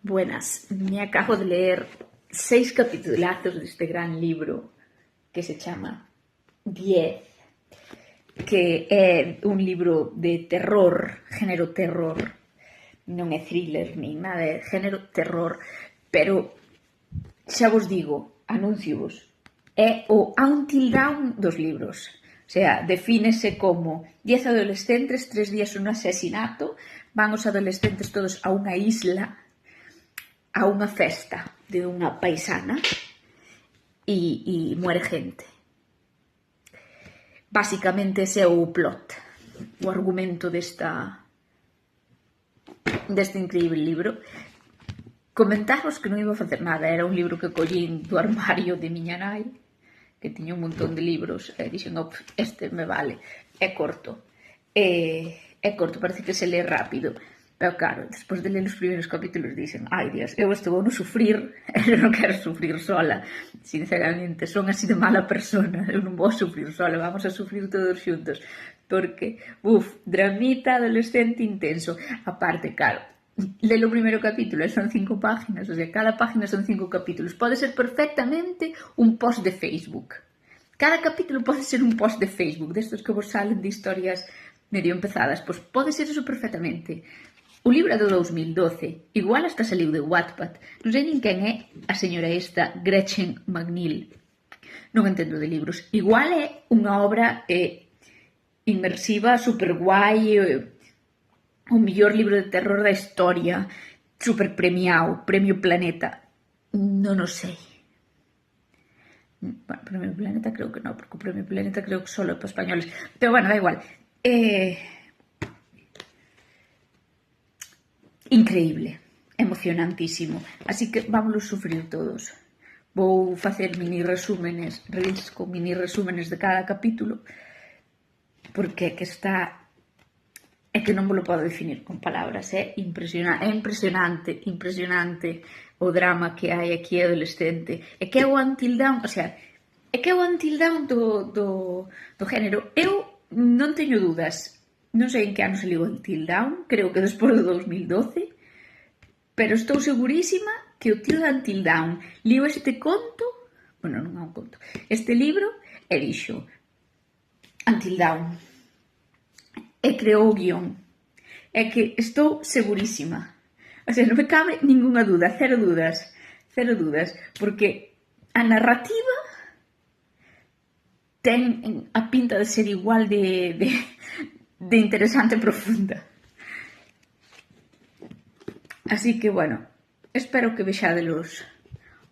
Buenas, me acabo de leer 6 capitulazos de este gran libro que se chama 10, que é un libro de terror, género terror, non é thriller nin nada, é género terror, pero xa vos digo, anúnciovos, é o Until Dawn dos libros. O sea, defínese como 10 adolescentes, 3 días un asesinato, van os adolescentes todos a unha isla, a unha festa de unha paisana e muere gente. Básicamente ese é o plot, o argumento deste increíble libro. Comentaros que non iba a facer nada, era un libro que collín do armario de miña nai, que tiña un montón de libros, e dixen, este me vale, é corto, parece que se lee rápido. Pero claro, despois de ler os primeiros capítulos dixen, ai Dios, eu estou a sufrir, eu non quero sufrir sola, sinceramente, son así de mala persona, eu non vou sufrir sola, vamos a sufrir todos xuntos, porque, dramita adolescente intenso, aparte, claro, ler o primeiro capítulo son 5 páginas, o sea, cada página son 5 capítulos, pode ser perfectamente un post de Facebook, cada capítulo pode ser un post de Facebook, destos que vos salen de historias medio empezadas, pois pode ser eso perfectamente. O libro é do 2012, igual hasta saliu de Wattpad, non sei nin quen é a señora esta Gretchen McNeil, non entendo de libros, igual é unha obra inmersiva, super guai, o mellor libro de terror da historia, super premiado, Premio Planeta, non o sei. Bueno, Premio Planeta creo que non, porque o Premio Planeta creo que só é para españoles, pero bueno, da igual. Increíble, emocionantísimo, así que vámonos sufrir todos. Vou facer mini resúmenes, reels con mini resúmenes de cada capítulo, porque é que está, é que non vos lo podo definir con palabras, é impresionante o drama que hai aquí adolescente, é que é o Until Dawn, o sea, é que é o Until Dawn do género. Eu non teño dudas, non sei en que ano saliu Until Dawn, creo que despois do 2012, pero estou segurísima que o tío de Until Dawn liu este conto, bueno, non é un conto, este libro, e dixo Until Dawn, e creou o guión. É que estou segurísima, o sea, non me cabe ninguna duda, cero dudas, porque a narrativa ten a pinta de ser igual de interesante e profunda. Así que, bueno, espero que vexades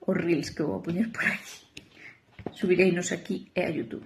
os reels que vou poñer por aquí. Subireinos aquí e a YouTube.